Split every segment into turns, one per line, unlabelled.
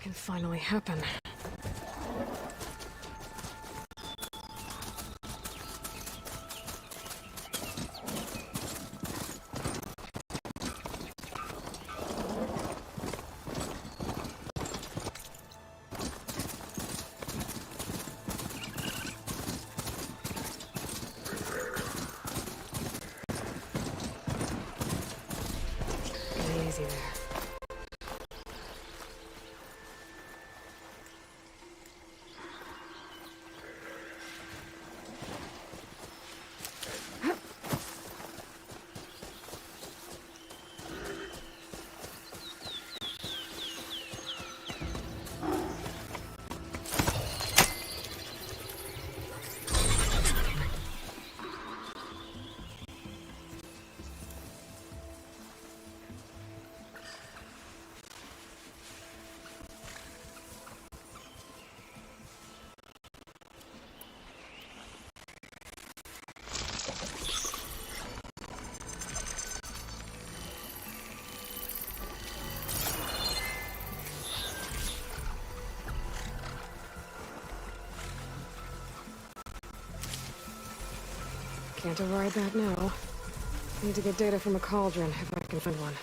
can finally happen. Easy there. Can't override that now. Need to get data from a cauldron, if I can find one.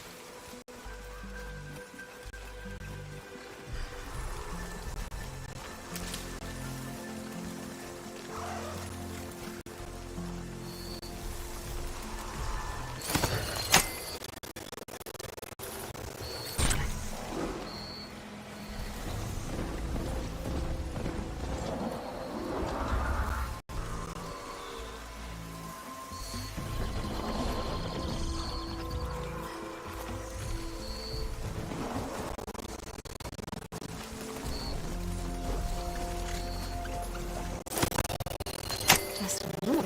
Just a little.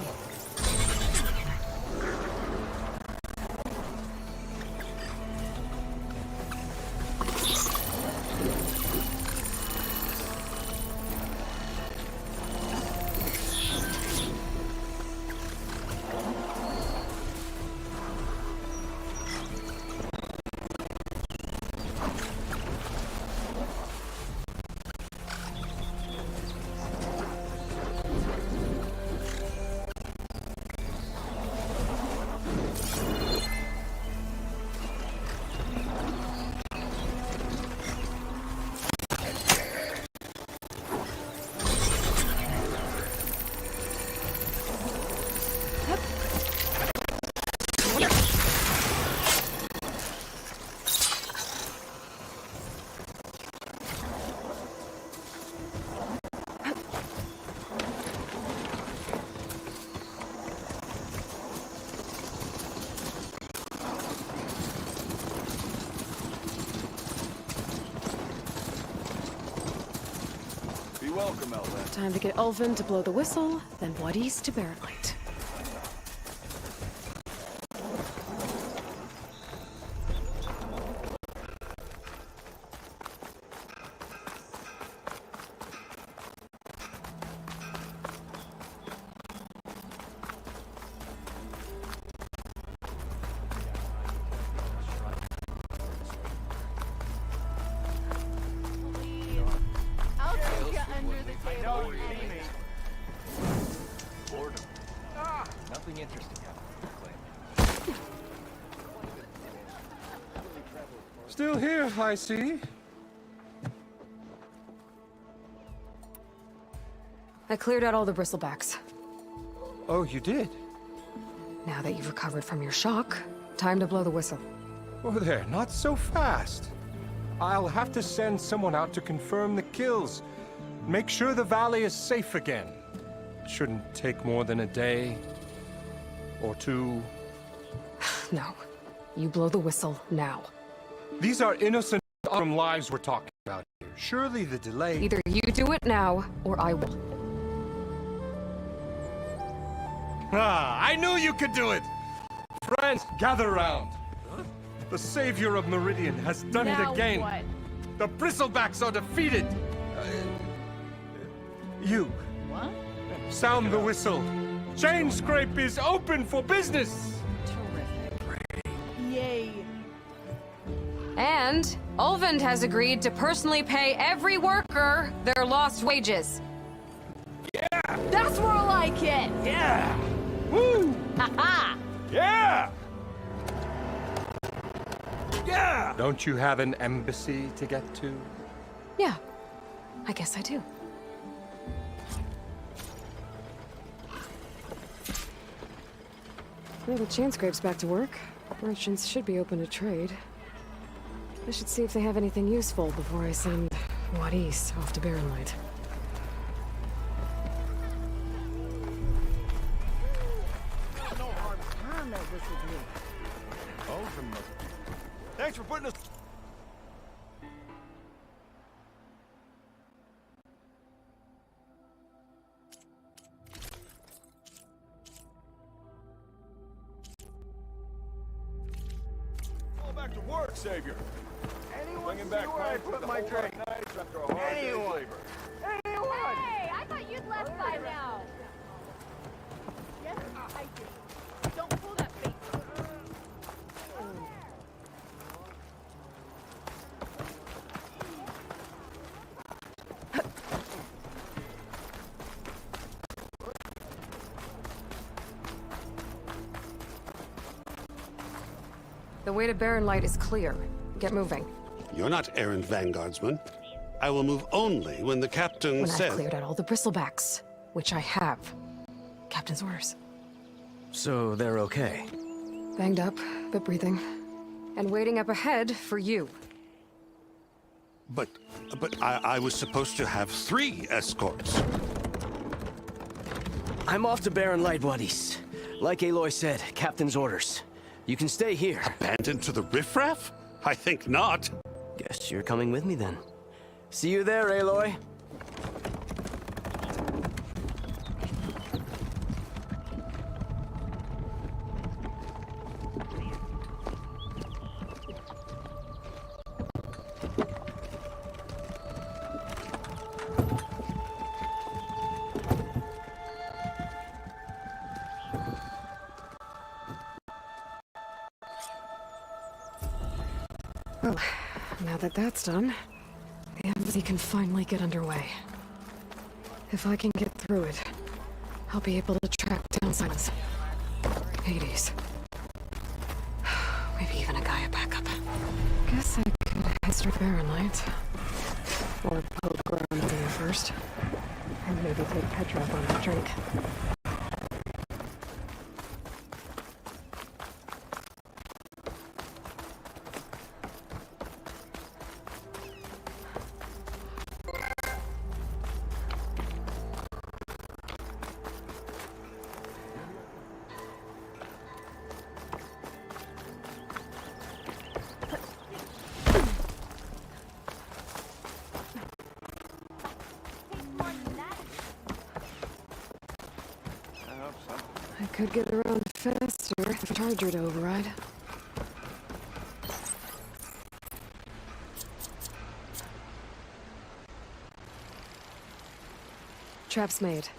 Welcome, Elvin.
Time to get Ulvin to blow the whistle, then Wadis to bear light.
Nothing interesting happened.
Still here, I see.
I cleared out all the bristlebacks.
Oh, you did?
Now that you've recovered from your shock, time to blow the whistle.
Oh there, not so fast. I'll have to send someone out to confirm the kills. Make sure the valley is safe again. Shouldn't take more than a day. Or two.
No. You blow the whistle now.
These are innocent autumn lives we're talking about here. Surely the delay...
Either you do it now, or I will.
Ah, I knew you could do it! Friends, gather round. The savior of Meridian has done it again.
What?
The bristlebacks are defeated. You.
What?
Sound the whistle. Chain Scrape is open for business.
Terrific. Yay.
And Ulvund has agreed to personally pay every worker their lost wages.
That's more like it!
Yeah! Woo!
Haha!
Yeah! Yeah!
Don't you have an embassy to get to?
Yeah, I guess I do. Well, the chain scrape's back to work. Merchants should be open to trade. I should see if they have anything useful before I send Wadis off to Barren Light.
Thanks for putting us... All back to work, Savior. Bringing back where I put my drink. After a hard day's labor.
Hey, I thought you'd left by now. Yes, I did. Don't pull that face.
The way to Barren Light is clear. Get moving.
You're not errand vanguardsman. I will move only when the captain
When
says...
I've cleared out all the bristlebacks, which I have. Captain's orders.
So they're okay?
Banged up, but breathing. And waiting up ahead for you.
But I was supposed to have 3 escorts.
I'm off to Barren Light, Wadis. Like Aloy said, Captain's orders. You can stay here.
Abandoned to the riffraff? I think not.
Guess you're coming with me then. See you there, Aloy.
Well, now that that's done, the embassy can finally get underway. If I can get through it, I'll be able to track down Silence. Hades. Maybe even a Gaia backup. Guess I could head straight Barren Light. Or poke around there first. And maybe take Petra up on that drink. I could get around faster if a charger to override. Trap's made.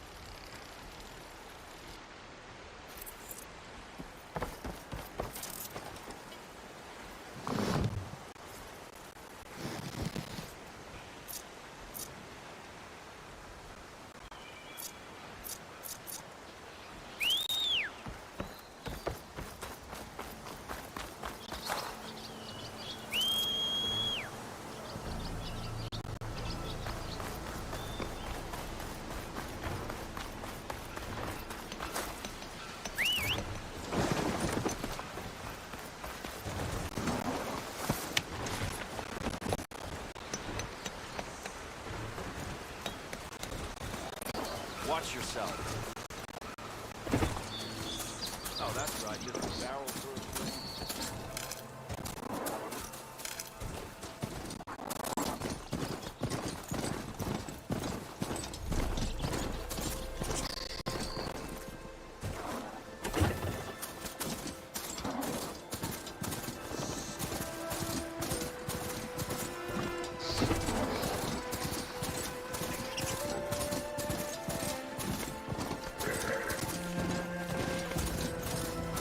Watch yourself. Oh, that's right. Just a barrel full of flames.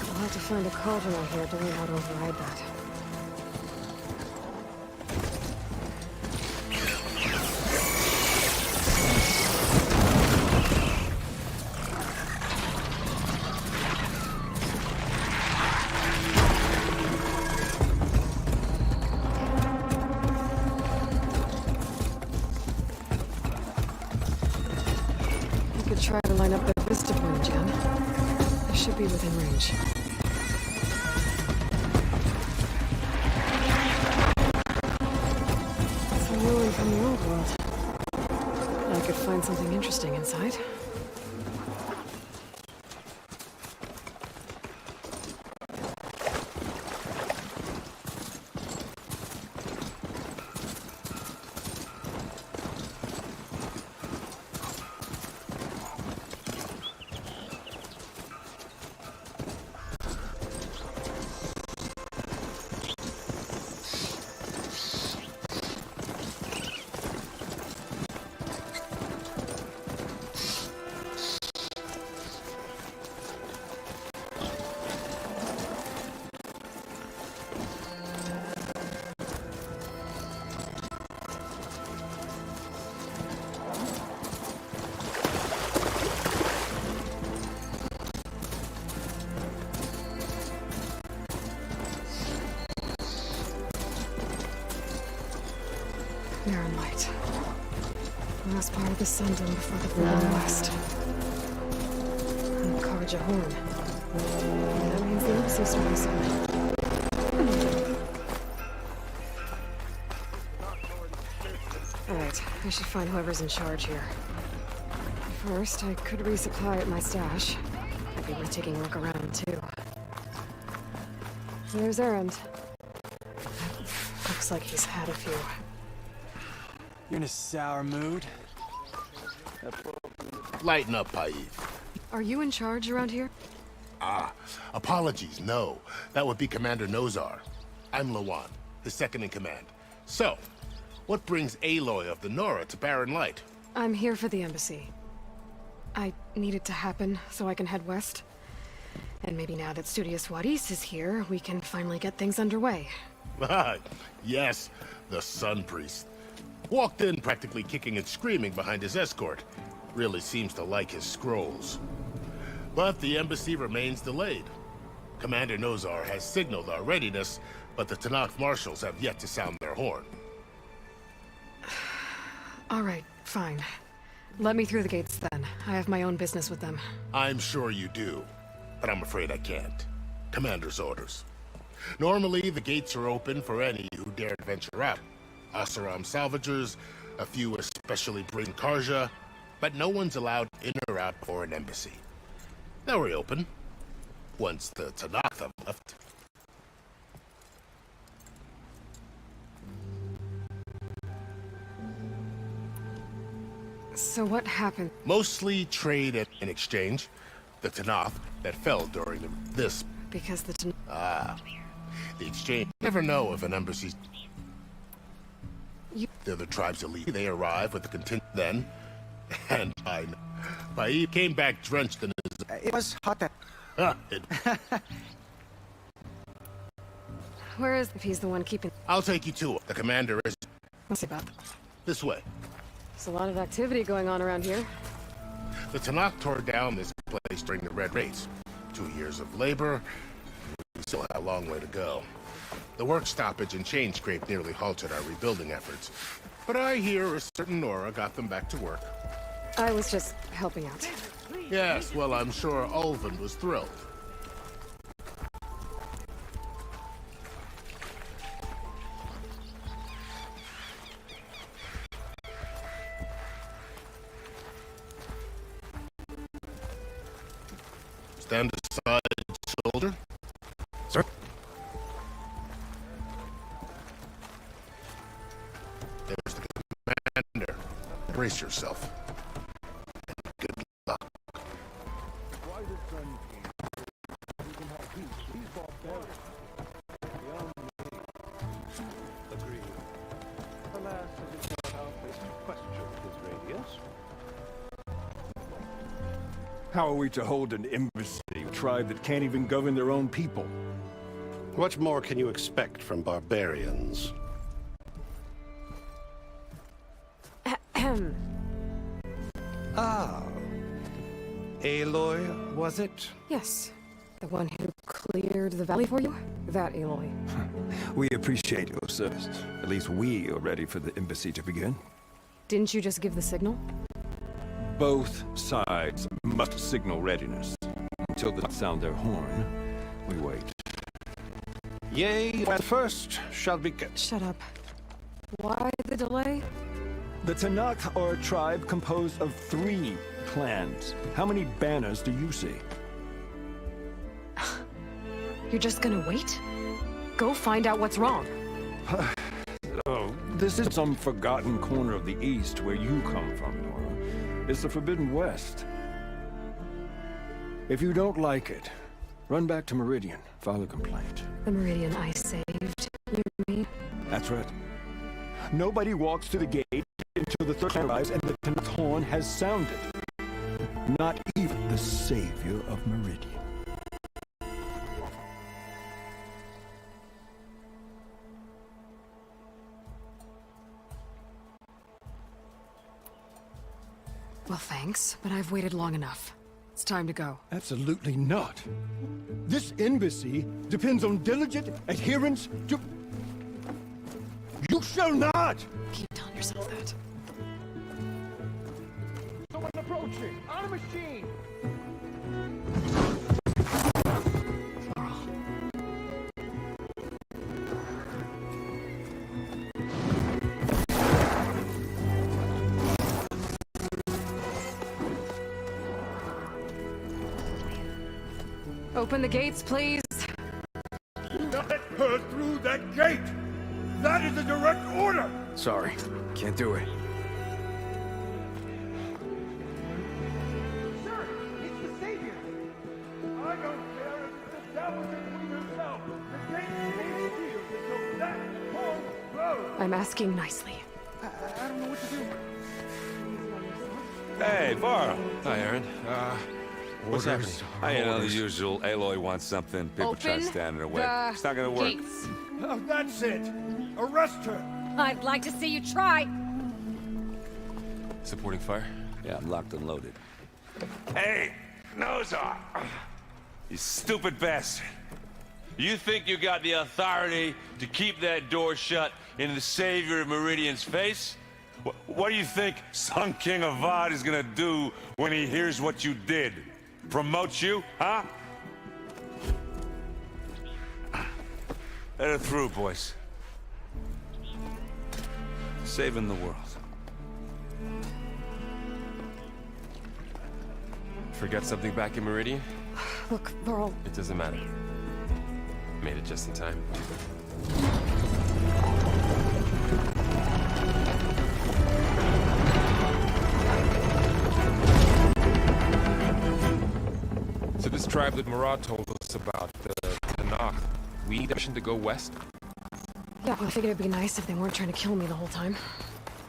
I'll have to find a cauldron out here to learn how to override that. try to line up the vista point, Jen. I should be within range. It's a ruin from the old world. I could find something interesting inside. Barren light. Last part of the sun dome before the falling west. And Karja horn. That means the episode starting soon. Alright, I should find whoever's in charge here. First, I could resupply at my stash. Might be worth taking a look around, too. There's Erend. Looks like he's had a few.
You're in a sour mood?
Lighten up, Paid.
Are you in charge around here?
Apologies, no. That would be Commander Nozar. I'm Lawan, his second in command. So, what brings Aloy of the Nora to Barren Light?
I'm here for the embassy. I need it to happen so I can head west. And maybe now that Studious Wadis is here, we can finally get things underway.
Yes, the Sun Priest. Walked in practically kicking and screaming behind his escort. Really seems to like his scrolls. But the embassy remains delayed. Commander Nozar has signaled our readiness, but the Tanakh marshals have yet to sound their horn.
All right, fine. Let me through the gates then. I have my own business with them.
I'm sure you do, but I'm afraid I can't. Commander's orders. Normally, the gates are open for any who dare venture out. Asaram salvagers, a few especially bring Karja, but no one's allowed in or out for an embassy. They'll reopen once the Tanakh have left.
So what happened?
Mostly trade and exchange. The Tanakh that fell during this.
Because the
The exchange. Never know if an embassy's...
You...
The other tribes elite. They arrive with the contingent then. And Paid came back drenched in his...
It was hot that...
Where is... If he's the one keeping...
I'll take you to it. The commander is...
What's he about?
This way.
There's a lot of activity going on around here.
The Tanakh tore down this place during the Red Race. 2 years of labor. We still have a long way to go. The work stoppage and chain scrape nearly halted our rebuilding efforts. But I hear a certain Nora got them back to work.
I was just helping out.
Yes, well, I'm sure Ulvin was thrilled. Stand aside, soldier.
Sir?
There's the commander. Brace yourself. Good luck.
Why the sun came, we can have peace. These barbarians. Beyond me. Agreed. Alas, as it turned out, they questioned his radiance.
How are we to hold an embassy, a tribe that can't even govern their own people?
What more can you expect from barbarians?
Ah. Aloy, was it?
Yes. The one who cleared the valley for you? That Aloy.
We appreciate your service. At least we are ready for the embassy to begin.
Didn't you just give the signal?
Both sides must signal readiness. Until they sound their horn, we wait.
Yea, but first shall be...
Shut up. Why the delay?
The Tanakh are a tribe composed of 3 clans. How many banners do you see?
You're just gonna wait? Go find out what's wrong.
Oh, this is some forgotten corner of the East where you come from, Nora. It's the Forbidden West. If you don't like it, run back to Meridian, file a complaint.
The Meridian I saved, you mean?
That's right. Nobody walks to the gate until the third clan arrives and the Tanakh horn has sounded. Not even the savior of Meridian.
Well, thanks, but I've waited long enough. It's time to go.
Absolutely not. This embassy depends on diligent adherence to... You shall not!
Keep telling yourself that.
Someone approaching! On a machine!
Open the gates, please.
Not let her through that gate! That is a direct order!
Sorry, can't do it.
Sir, it's the Savior!
I don't care if it's the Dowager Queen herself! The gate stays sealed until that horn blows!
I'm asking nicely.
I don't know what to do.
Hey, Varl.
Hi, Aaron. What's happening?
I know the usual. Aloy wants something. People try to
Open
stand in her way.
the
It's not gonna work.
gates.
Oh, that's it! Arrest her!
I'd like to see you try.
Supporting fire?
Yeah, I'm locked and loaded. Hey, Nozar! You stupid bastard. You think you got the authority to keep that door shut in the savior of Meridian's face? What do you think Sun King Avad is gonna do when he hears what you did? Promote you, huh? Let her through, boys. Saving the world.
Forget something back in Meridian?
Look, Varl,
It doesn't matter. Made it just in time. So this tribe that Murad told us about, the Tanakh, we need a mission to go west?
yeah, I figured it'd be nice if they weren't trying to kill me the whole time.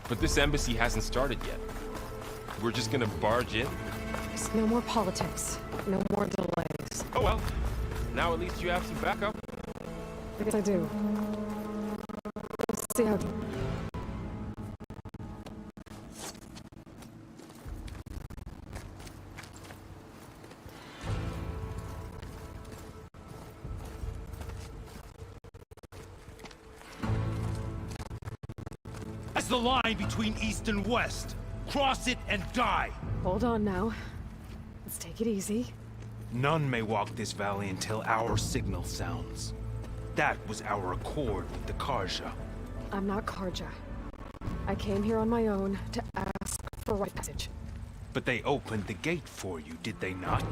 But this embassy hasn't started yet. We're just gonna barge in?
There's no more politics. No more delays.
Oh well. Now at least you have some backup.
I guess I do. We'll see how...
That's the line between East and West. Cross it and die.
Hold on now. Let's take it easy.
None may walk this valley until our signal sounds. That was our accord with the Karja.
I'm not Karja. I came here on my own to ask for right passage.
But they opened the gate for you, did they not?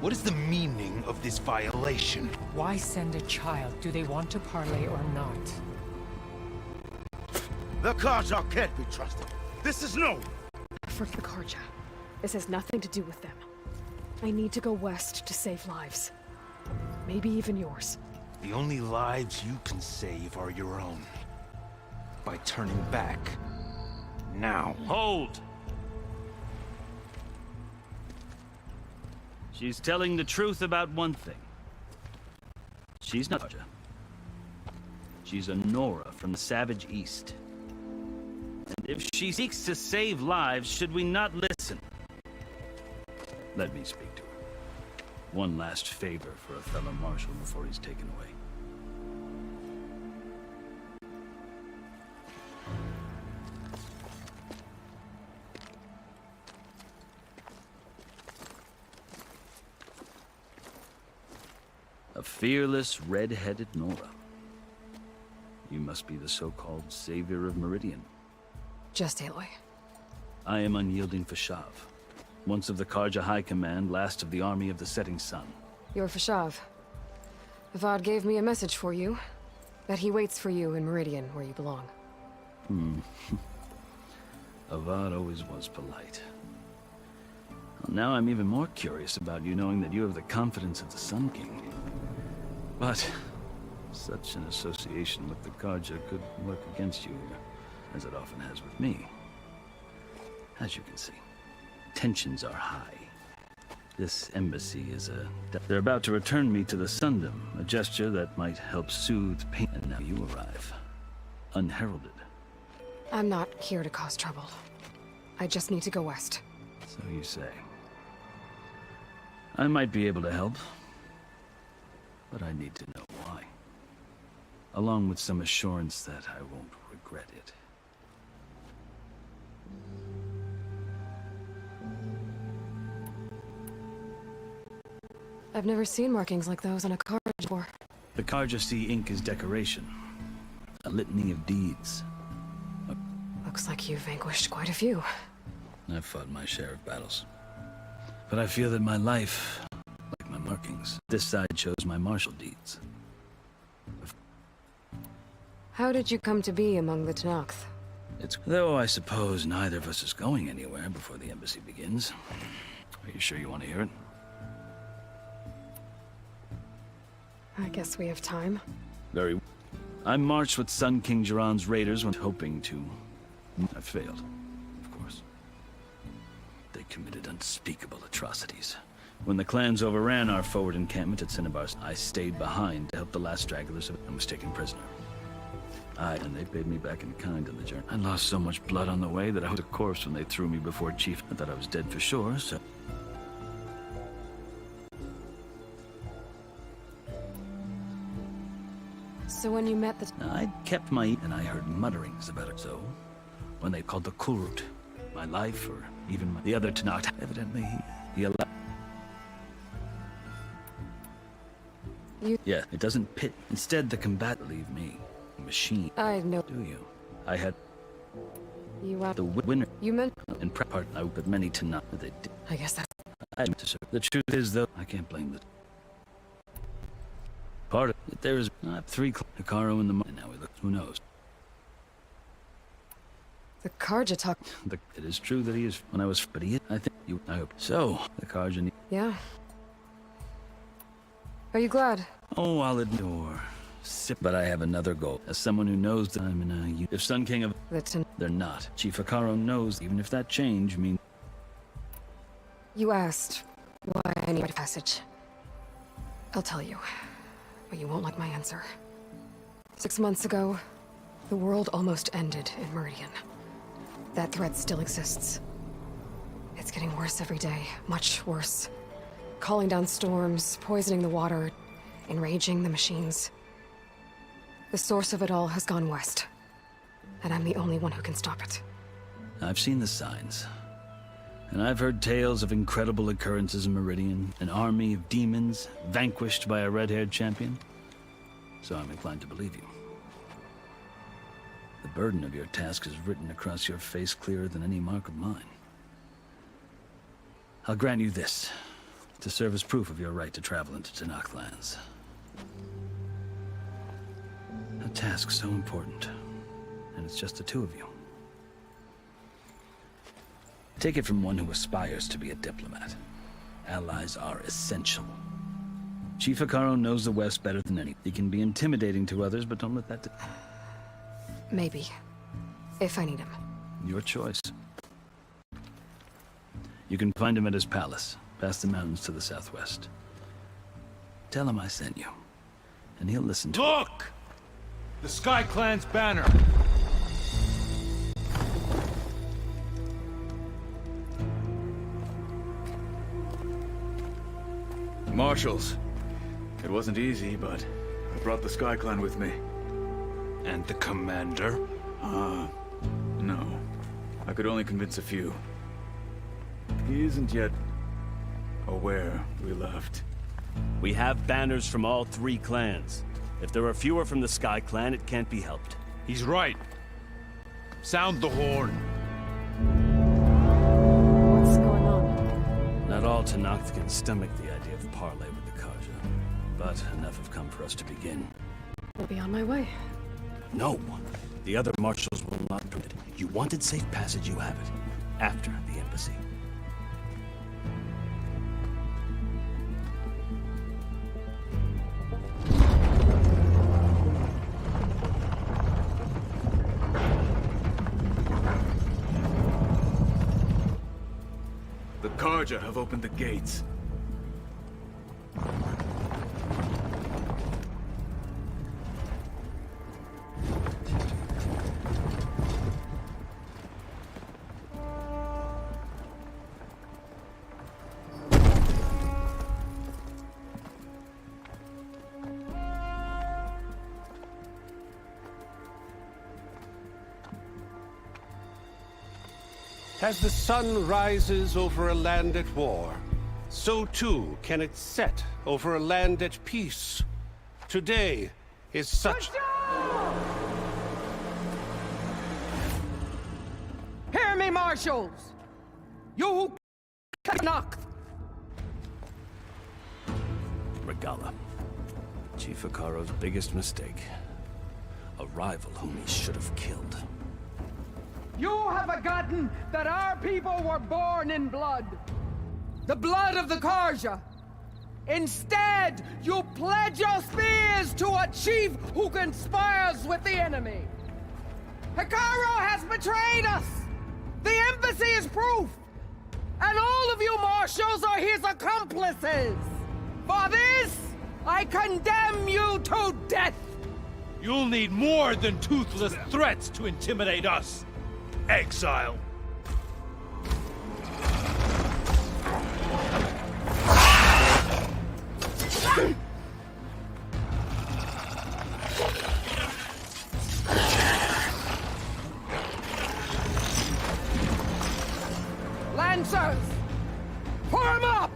What is the meaning of this violation?
Why send a child? Do they want to parley or not?
The Karja can't be trusted. This is known.
Forget Karja. This has nothing to do with them. I need to go west to save lives. Maybe even yours.
The only lives you can save are your own. By turning back. Now.
Hold! She's telling the truth about one thing. She's not Karja. She's a Nora from the Savage East. And if she seeks to save lives, should we not listen? Let me speak to her. One last favor for a fellow marshal before he's taken away. A fearless, red-headed Nora. You must be the so-called savior of Meridian.
Just Aloy.
I am unyielding Fashav. Once of the Karja High Command, last of the army of the setting sun.
You're Fashav. Avad gave me a message for you. That he waits for you in Meridian, where you belong.
Avad always was polite. Well, now I'm even more curious about you knowing that you have the confidence of the Sun King. But such an association with the Karja could work against you here, as it often has with me. As you can see, tensions are high. This embassy is a... They're about to return me to the Sundom, a gesture that might help soothe pain. And now you arrive, unheralded.
I'm not here to cause trouble. I just need to go west.
So you say. I might be able to help, but I need to know why. Along with some assurance that I won't regret it.
I've never seen markings like those on a card before.
The Karja see ink is decoration. A litany of deeds.
Looks like you've vanquished quite a few.
I've fought my share of battles. But I feel that my life, like my markings, this side shows my martial deeds.
How did you come to be among the Tenakth?
Though I suppose neither of us is going anywhere before the embassy begins. Are you sure you want to hear it?
I guess we have time.
Very. I marched with Sun King Jiran's raiders when hoping to... I failed, of course. They committed unspeakable atrocities. When the clans overran our forward encampment at Cinnabar, I stayed behind to help the last stragglers and was taken prisoner. And they paid me back in kind on the journey. I lost so much blood on the way that I was a corpse when they threw me before Chief. I thought I was dead for sure, so...
So when you met the...
I kept my... and I heard mutterings about it. So, when they called the Kulrut, my life, or even the other Tenakth, evidently he allowed... Yeah, it doesn't pit. Instead, the combat leave me. Machine.
I know.
Do you? I had...
You are...
The winner.
You meant...
In part, I but many Tenakth they did.
I guess that's...
I meant to serve. The truth is, though, I can't blame the... Part of it, there is... I have 3 Hikaru in the... And now we look... Who knows?
The Karja talk...
It is true that he is... When I was... But he is... I think you... I hope. So, the Karja...
Yeah. Are you glad?
Oh, I'll adore. But I have another goal. As someone who knows that I'm in a... If Sun King of... They're not. Chief Hikaru knows, even if that change means...
You asked why I need a passage. I'll tell you, but you won't like my answer. 6 months ago, the world almost ended in Meridian. That threat still exists. It's getting worse every day, much worse. Calling down storms, poisoning the water, enraging the machines. The source of it all has gone west, and I'm the only one who can stop it.
I've seen the signs. And I've heard tales of incredible occurrences in Meridian, an army of demons vanquished by a red-haired champion. So I'm inclined to believe you. The burden of your task is written across your face clearer than any mark of mine. I'll grant you this, to serve as proof of your right to travel into Tenakth lands. A task so important, and it's just the 2 of you. Take it from one who aspires to be a diplomat. Allies are essential. Chief Hikaru knows the West better than any. He can be intimidating to others, but don't let that...
Maybe. If I need him.
Your choice. You can find him at his palace, past the mountains to the southwest. Tell him I sent you, and he'll listen to...
Look! The Sky Clan's banner!
Marshals. It wasn't easy, but I brought the Sky Clan with me.
And the commander?
No. I could only convince a few. He isn't yet aware we left.
We have banners from all 3 clans. If there are fewer from the Sky Clan, it can't be helped.
He's right. Sound the horn.
What's going on?
Not all Tenakth can stomach the idea of parley with the Karja, but enough have come for us to begin.
I'll be on my way.
No! The other marshals will not permit it. You wanted safe passage, you have it. After the embassy.
The Karja have opened the gates.
As the sun rises over a land at war, so too can it set over a land at peace. Today is such...
Hear me, marshals! You who Tenakth!
Regala. Chief Hikaro's biggest mistake. A rival whom he should have killed.
You have forgotten that our people were born in blood. The blood of the Karja. Instead, you pledge your spears to a chief who conspires with the enemy. Hikaro has betrayed us! The embassy is proof! And all of you marshals are his accomplices! For this, I condemn you to death!
You'll need more than toothless threats to intimidate us. Exile.
Lancers! Form up!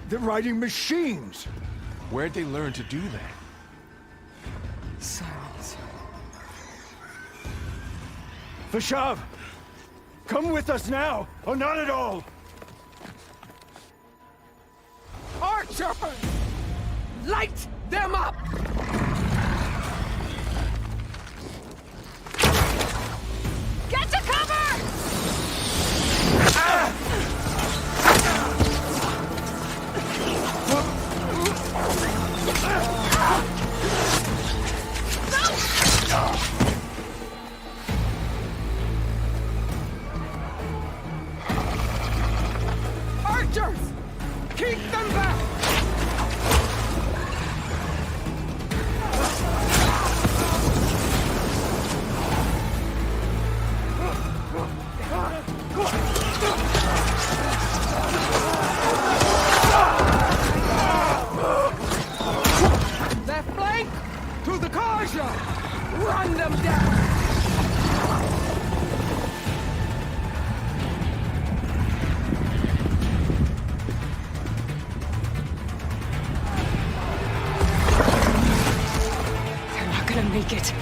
They're riding machines!
Where'd they learn to do that?
Silence.
Vashav! Come with us now, or not at all!
Archer! Light them up!
Get to cover!
Archers! Keep them back! Left flank! To the Karja! Run them down!
They're not gonna make it.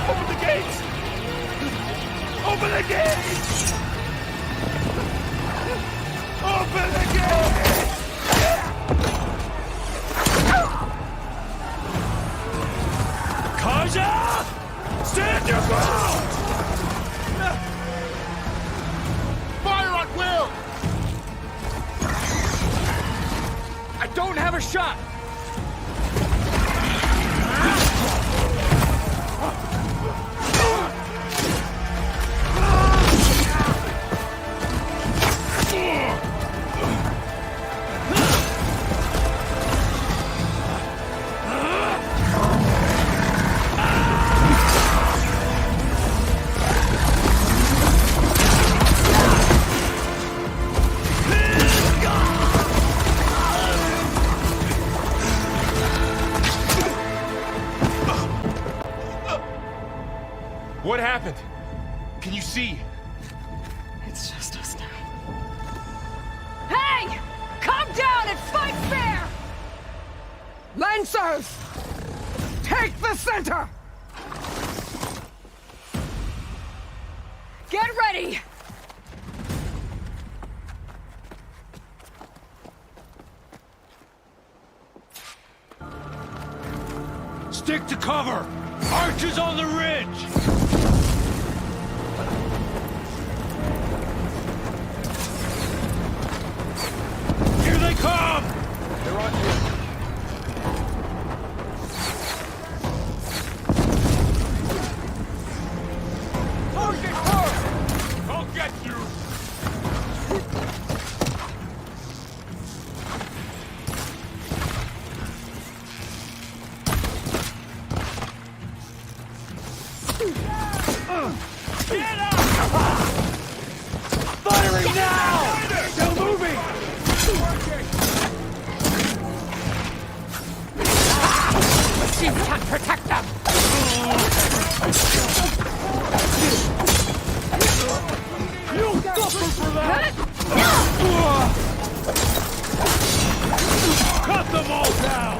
Open the gates! Open the gates! Open the gates! Karja! Stand your ground!
Fire at will!
I don't have a shot! What happened? Can you see?
It's just us now.
Hey! Calm down and fight fair! Lancers! Take the center! Get ready!
Stick to cover! Archers on the ridge! Here they come!
They're on you.
I'll get you!
Get up! Firing now!
Still moving!
Machines can't protect them!
You'll suffer for that! Cut them all down!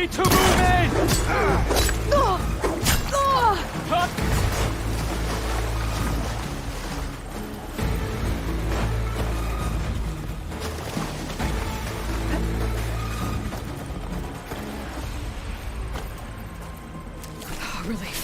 need to move in!
Relief.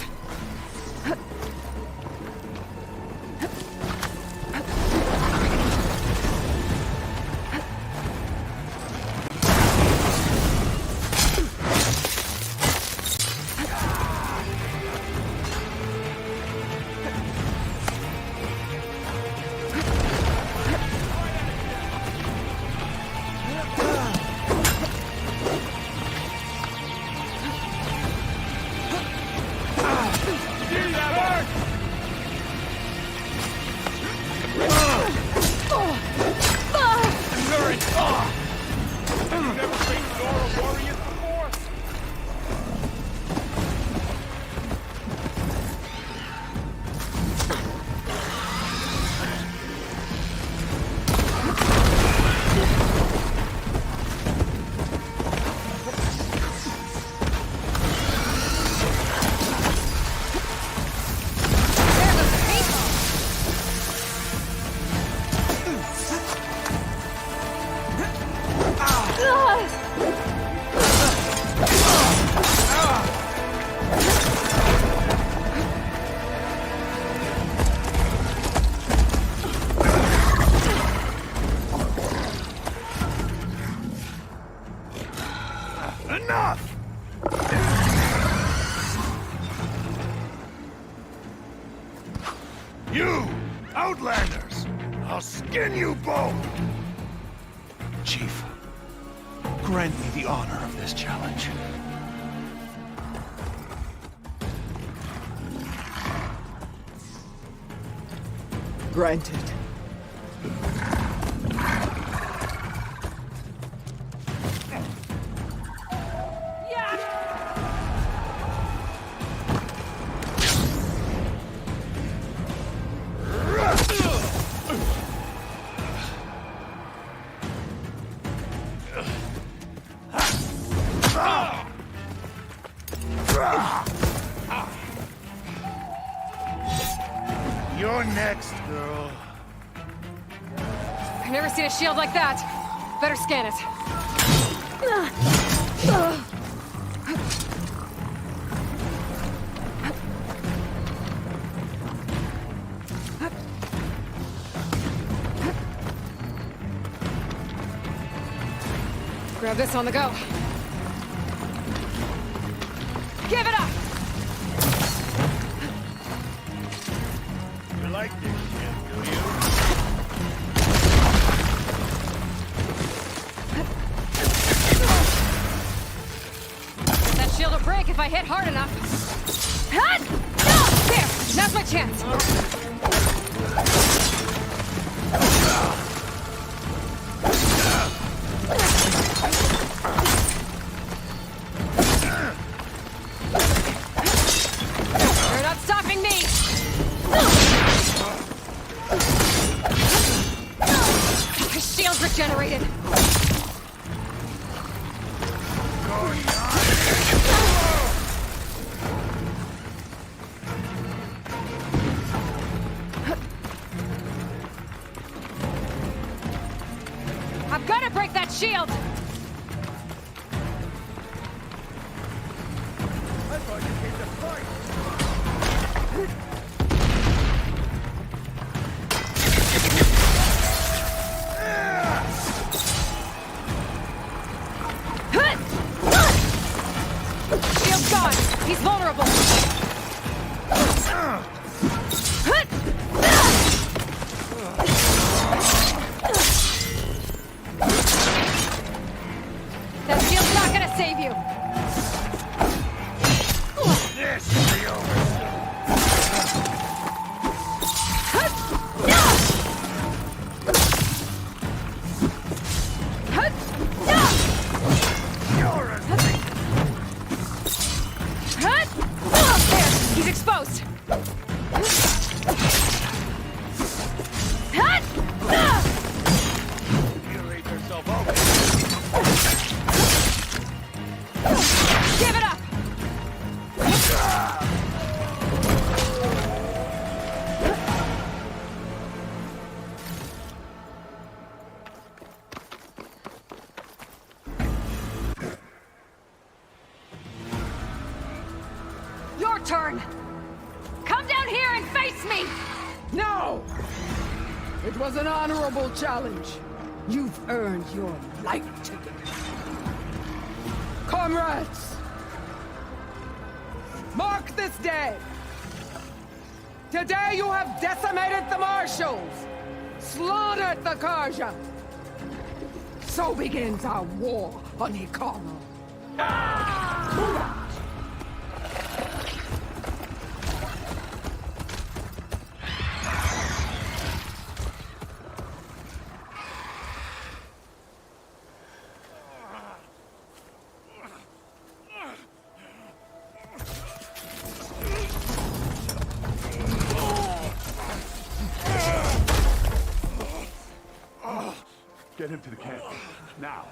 Enough! You, Outlanders! I'll skin you both!
Chief, grant me the honor of this challenge.
Granted.
You're next, girl.
I've never seen a shield like that. Better scan it. Grab this on the go. Give it up!
You like this shit, do you?
That shield will break if I hit hard enough. There! Now's my chance! You're not stopping me! My shield's regenerated! I'm gonna break that shield!
I thought you came to fight.
Shield's gone! He's vulnerable! That shield's not gonna save you!
This will be over
There! He's exposed!
You ate yourself over.
turn! Come down here and face me!
No! It was an honorable challenge. You've earned your life ticket. Comrades! Mark this day! Today you have decimated the Marshals! Slaughtered the Karja! So begins our war on Hikaru. Move out!
Get him to the camp. Now.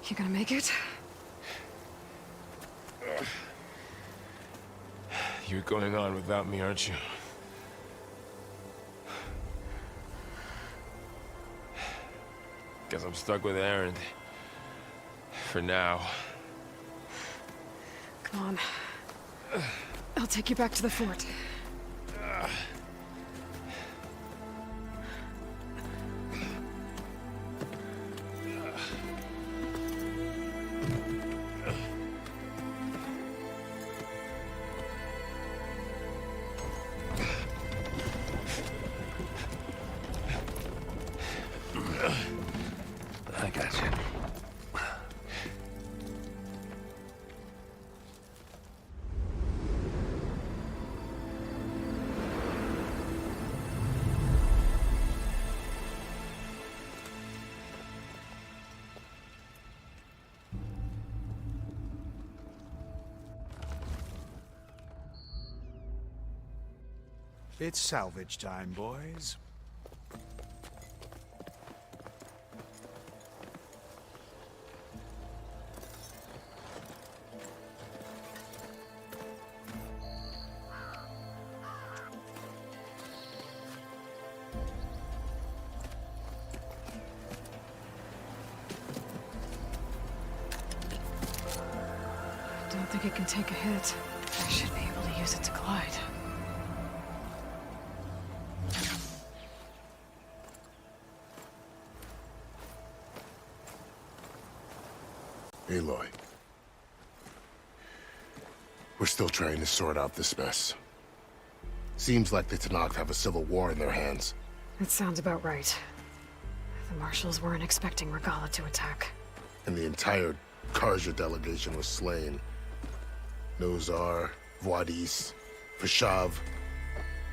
You gonna make it?
You're going on without me, aren't you? Guess I'm stuck with Aaron. For now.
Come on. I'll take you back to the fort.
I got you.
It's salvage time, boys.
Don't think it can take a hit. I should be able to use it to glide.
Aloy. We're still trying to sort out this mess. Seems like the Tenakth have a civil war in their hands.
That sounds about right. The Marshals weren't expecting Regala to attack.
And the entire Karja delegation was slain. Nozar, Voidis, Vashav.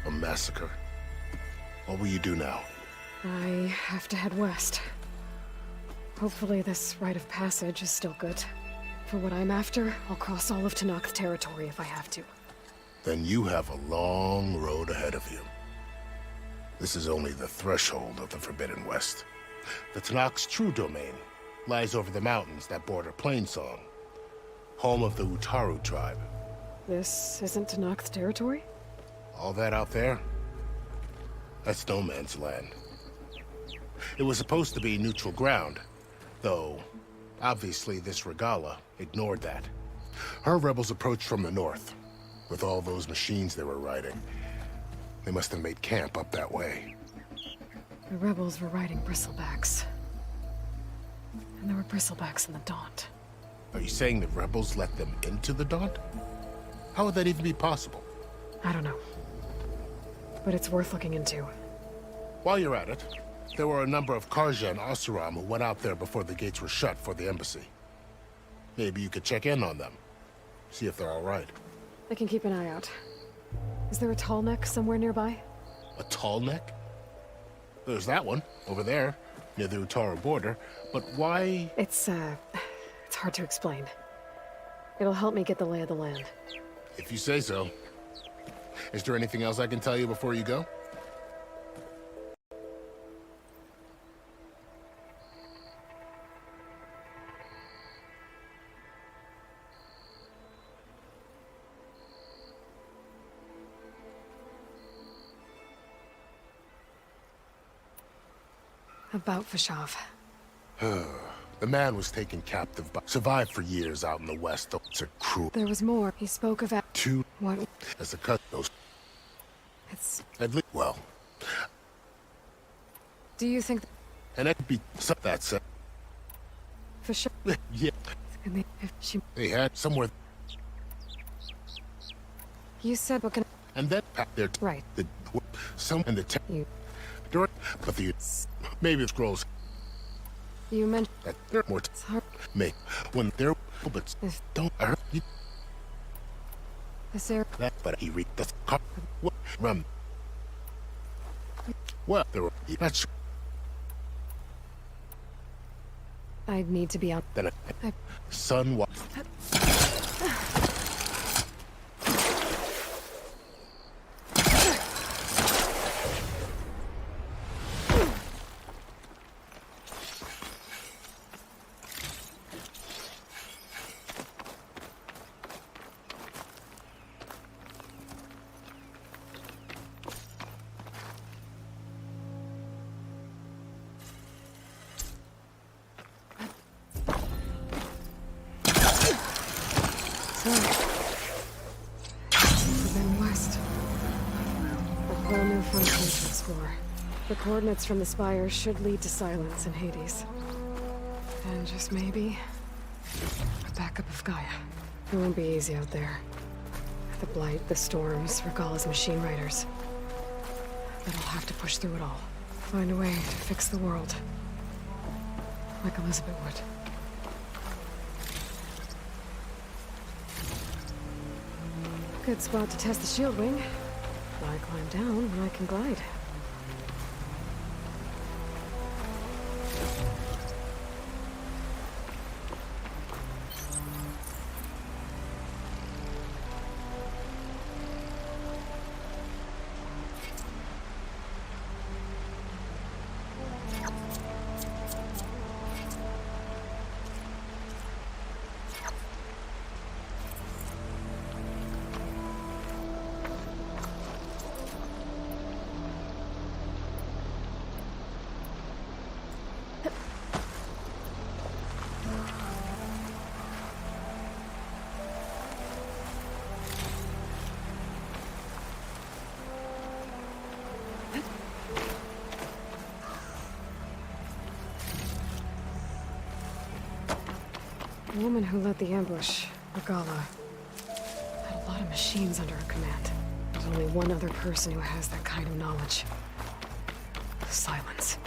A massacre. What will you do now?
I have to head west. Hopefully this rite of passage is still good. For what I'm after, I'll cross all of Tenakth territory if I have to.
Then you have a long road ahead of you. This is only the threshold of the Forbidden West. The Tenakth's true domain lies over the mountains that border Plainsong, home of the Utaru tribe.
This isn't Tenakth territory?
All that out there? That's no man's land. It was supposed to be neutral ground, though obviously this Regala ignored that. Her rebels approached from the north, with all those machines they were riding. They must have made camp up that way.
The rebels were riding bristlebacks. And there were bristlebacks in the Daunt.
Are you saying the rebels let them into the Daunt? How would that even be possible?
I don't know. But it's worth looking into.
While you're at it, there were a number of Karja and Oseram who went out there before the gates were shut for the embassy. Maybe you could check in on them. See if they're all right.
I can keep an eye out. Is there a tall neck somewhere nearby?
A tall neck? There's that one, over there, near the Utaru border. But why?
It's hard to explain. It'll help me get the lay of the land.
If you say so. Is there anything else I can tell you before you go?
About Vashav.
The man was taken captive, but survived for years out in the West. It's a cruel.
There was more. He spoke of
Two.
What?
As a cut, those.
It's...
At least, well.
Do you think...
And that could be some that said.
For sure.
Yeah.
And if she...
They had somewhere.
You said what can...
And then there.
Right.
The some and the
you.
During, but the maybe it's scrolls.
You mentioned
that they're more.
It's hard.
Me when they're but
if
don't I heard you.
This area.
That but he read the car. What run? Well, there were. That's.
I'd need to be out.
Then sun was. The coordinates from the spires should lead to silence in Hades. And just maybe... a backup of Gaia. It won't be easy out there. The Blight, the Storms, Regalla's machine riders. But I'll have to push through it all. Find a way to fix the world. Like Elizabeth would. Good spot to test the shield wing. Why climb down when I can glide? The woman who led the ambush, Regalla, had a lot of machines under her command. There's only one other person who has that kind of knowledge. Silence.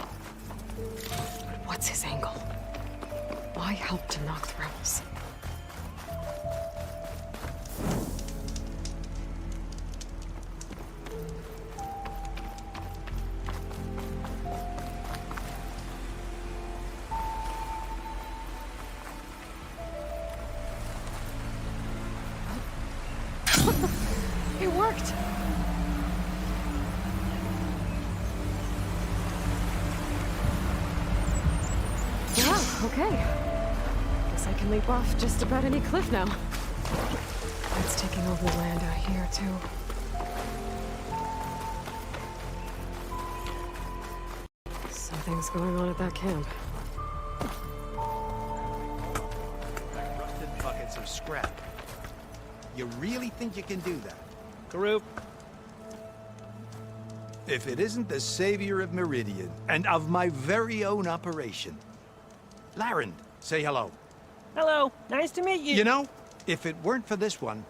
But what's his angle? Why help to knock the rebels? It worked! Wow, okay. Guess I can leap off just about any cliff now. It's taking over the land out here, too. Something's going on at that camp.
Rusted buckets of scrap. You really think you can do that?
Karuk.
If it isn't the savior of Meridian, and of my very own operation. Laren, say hello.
Hello, nice to meet you.
You know, if it weren't for this one,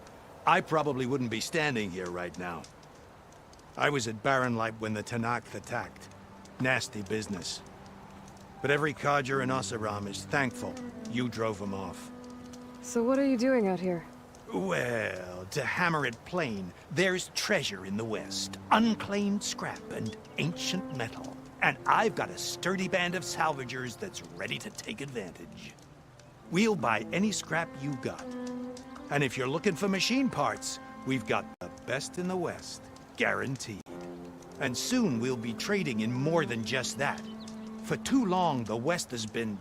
I probably wouldn't be standing here right now. I was at Barrenlight when the Tanakh attacked. Nasty business. But every codger in Oseram is thankful you drove them off.
So what are you doing out here?
Well, to hammer it plain, there's treasure in the West. Unclaimed scrap and ancient metal. And I've got a sturdy band of salvagers that's ready to take advantage. We'll buy any scrap you got. And if you're looking for machine parts, we've got the best in the West, guaranteed. And soon we'll be trading in more than just that. For too long, the West has been,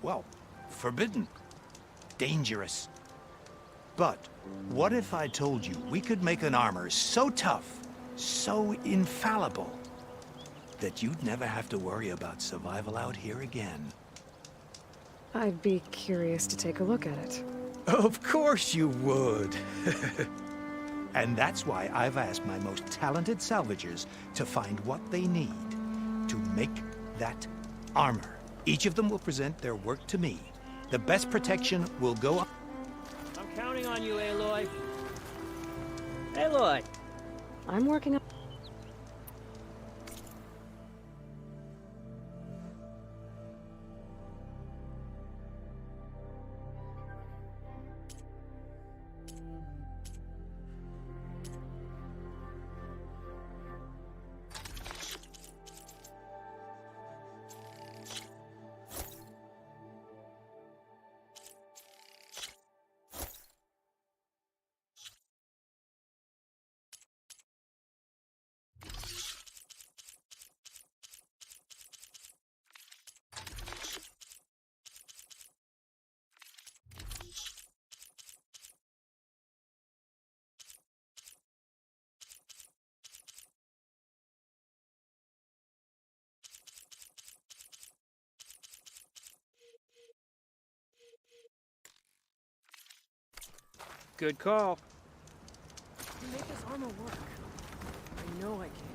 well, forbidden. Dangerous. But what if I told you we could make an armor so tough, so infallible, that you'd never have to worry about survival out here again?
I'd be curious to take a look at it.
Of course you would. And that's why I've asked my most talented salvagers to find what they need to make that armor. Each of them will present their work to me. The best protection will go up.
I'm counting on you, Aloy. Aloy!
I'm working on...
Good call.
You make this armor work. I know I can.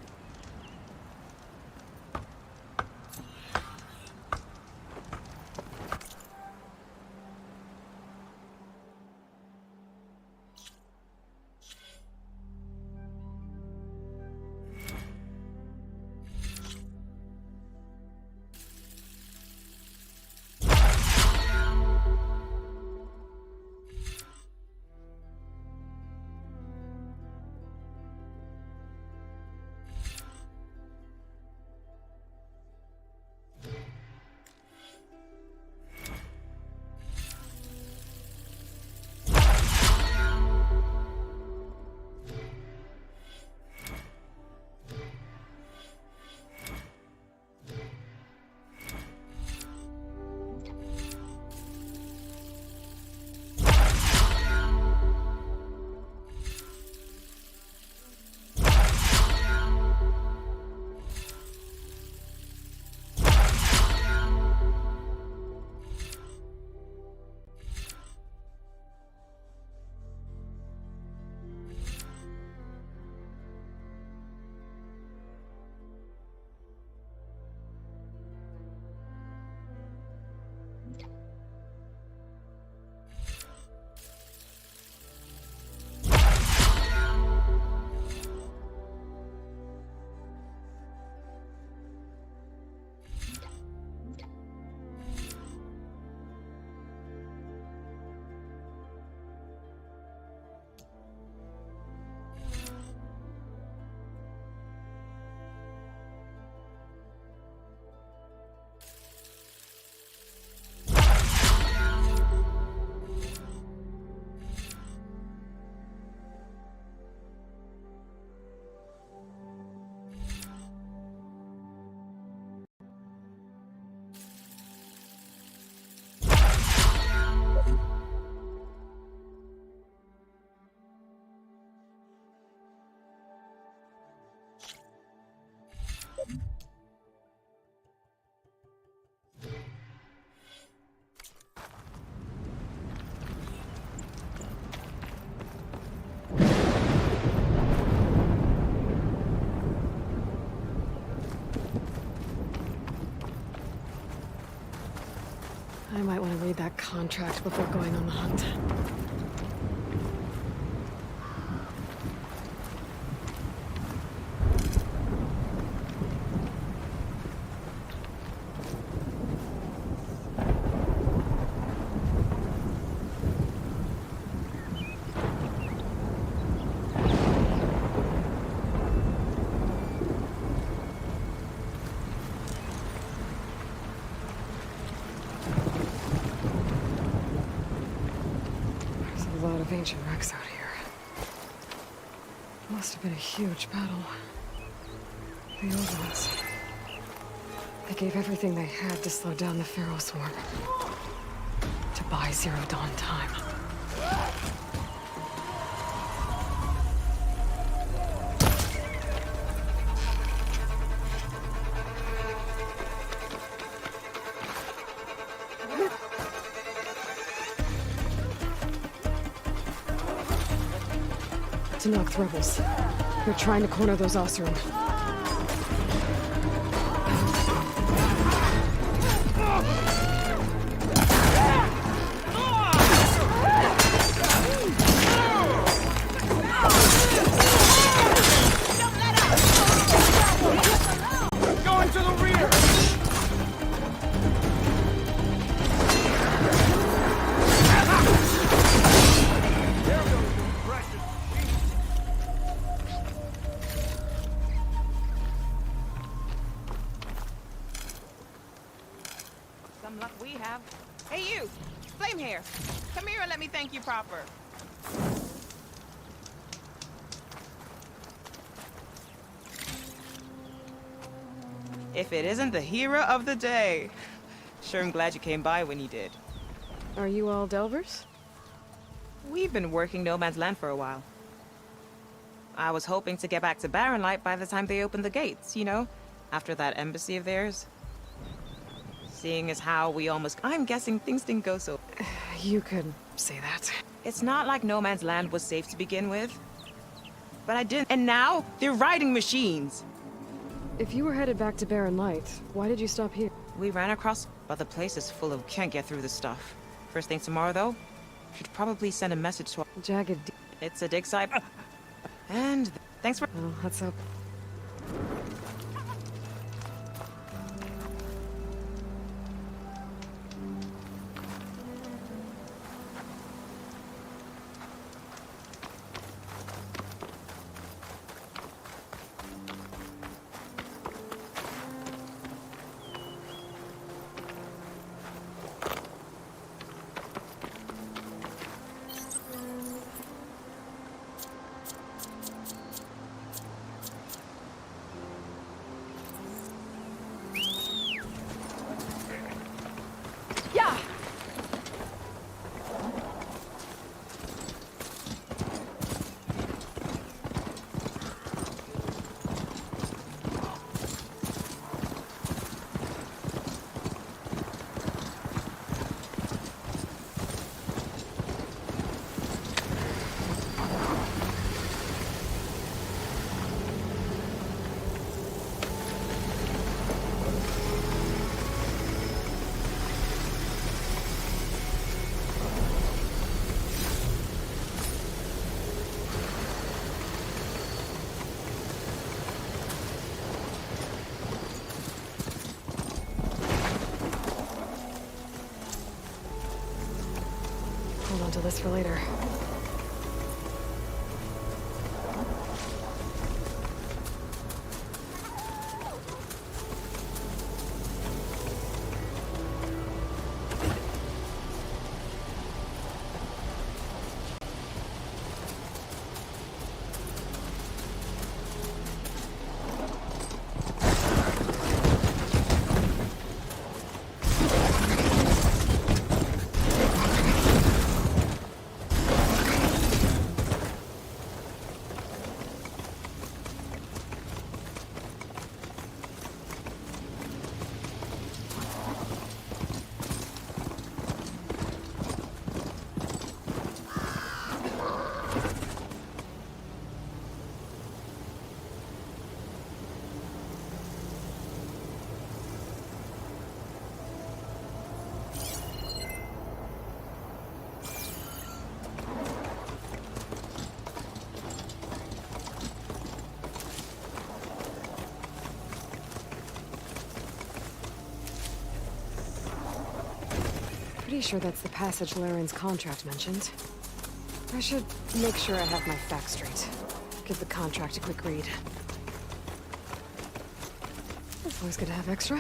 I might want to read that contract before going on the hunt. Ancient wrecks out here. Must have been a huge battle. The old ones. They gave everything they had to slow down the Pharaoh swarm. To buy Zero Dawn time. to knock rebels. They're trying to corner those Oseram.
Going to the rear!
Some luck we have. Hey you! Flame hair! Come here and let me thank you proper. If it isn't the hero of the day. Sure am glad you came by when you did.
Are you all Delvers?
We've been working No Man's Land for a while. I was hoping to get back to Barren Light by the time they opened the gates, you know? After that embassy of theirs. Seeing as how we almost... I'm guessing things didn't go so...
You could say that.
It's not like No Man's Land was safe to begin with. But I didn't... And now, they're riding machines!
If you were headed back to Barren Light, why did you stop here?
We ran across... But the place is full of... Can't get through the stuff. First thing tomorrow, though, should probably send a message to...
Jagged...
It's a dig site. And... Thanks for...
Oh, what's up?
Yeah!
Hold on to this for later. Pretty sure that's the passage Laren's contract mentioned. I should make sure I have my facts straight. Give the contract a quick read. It's always good to have extra.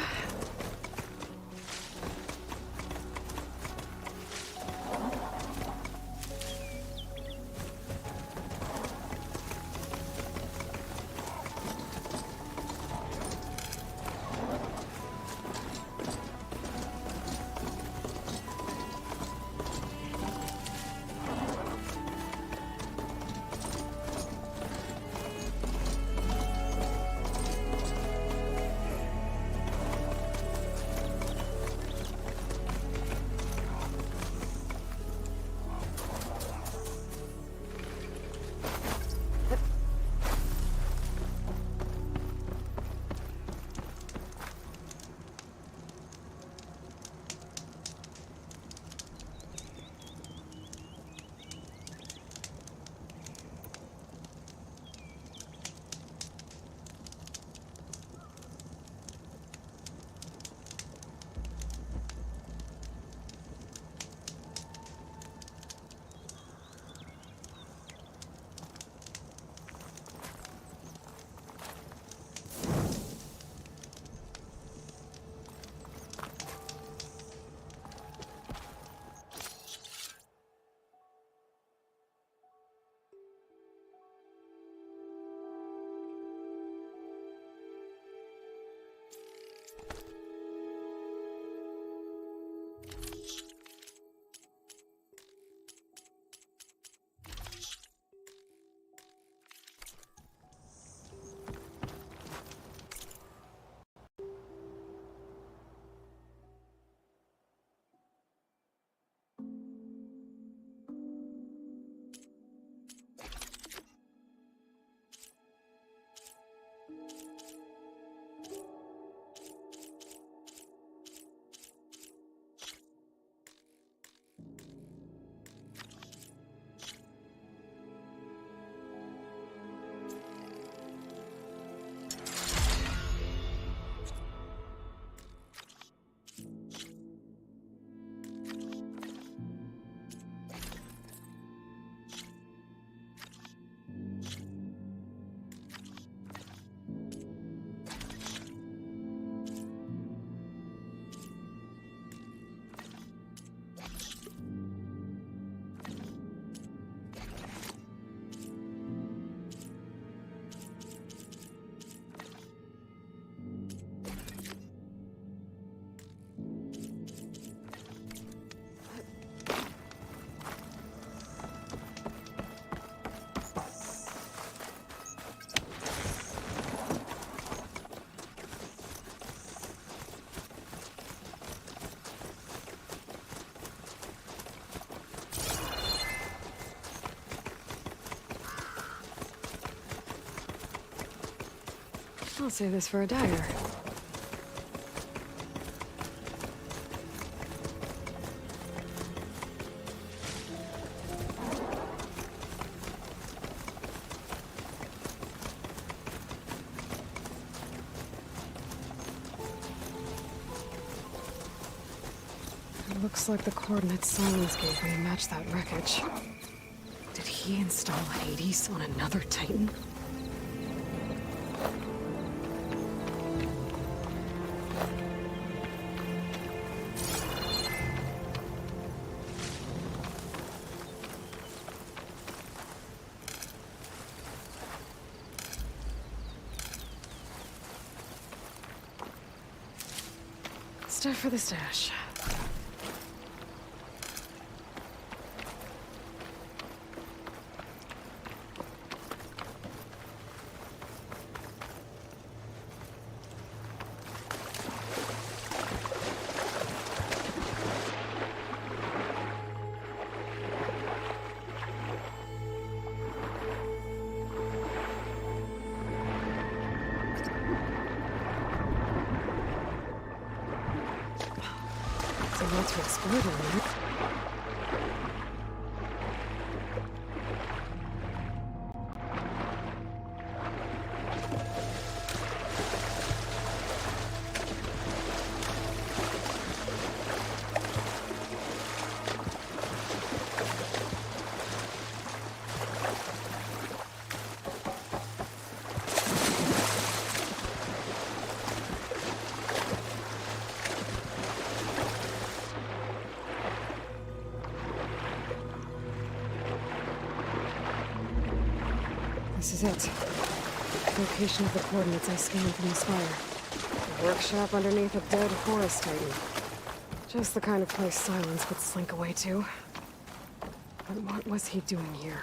I'll save this for a dagger. It looks like the coordinates Silence gave me match that wreckage. Did he install Hades on another Titan? Stuff for the stash. So lots to explore down there. This is it. Location of the coordinates I scanned from the spire. A workshop underneath a dead forest titan. Just the kind of place Silence would slink away to. But what was he doing here?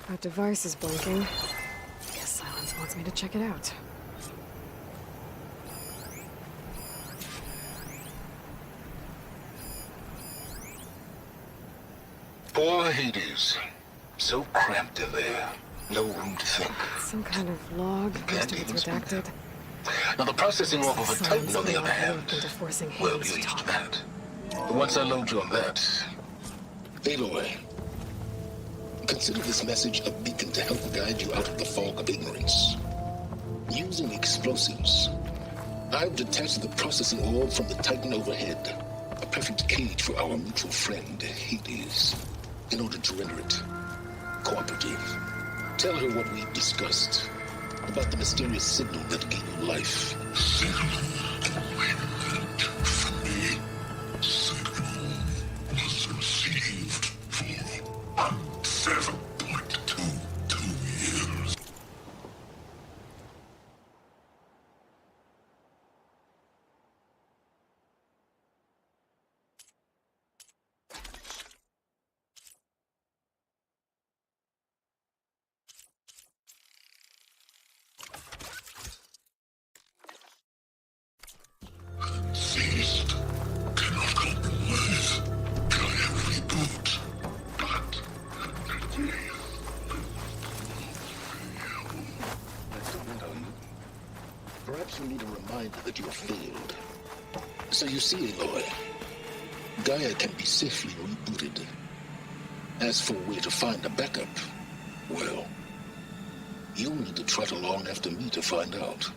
That device is blinking. Guess Silence wants me to check it out.
Poor Hades. So cramped in there. No room to think.
Some kind of log. Most of it's redacted.
Now the processing log of a Titan, on the other hand, well,
Hades
you're used to
talk.
that. Once I load you on that, Aloy, consider this message a beacon to help guide you out of the fog of ignorance. Using explosives, I've detached the processing orb from the Titan overhead, a perfect cage for our mutual friend, Hades, in order to render it cooperative. Tell her what we've discussed about the mysterious signal that gave you life. Signal from me. Signal was received for 7.22 years. Ceased. Cannot compromise. Gaia reboot. But perhaps you need a reminder that you have failed. So you see, Aloy, Gaia can be safely rebooted. As for where to find a backup, well, you'll need to trot along after me to find out.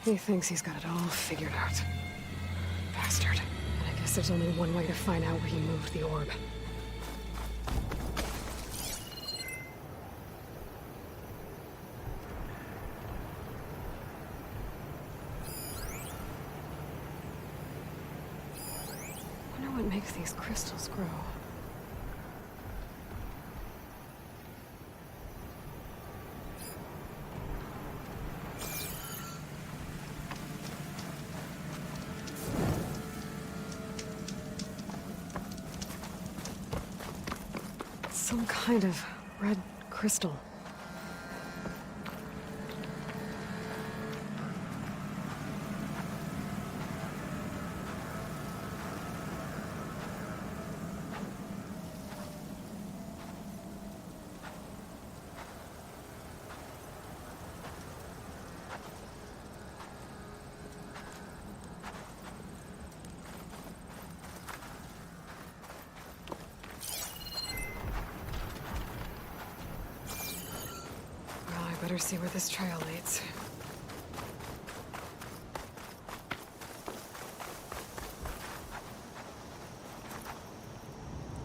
He thinks he's got it all figured out. Bastard. And I guess there's only one way to find out where he moved the orb. I wonder what makes these crystals grow. Some kind of red crystal. better see where this trail leads.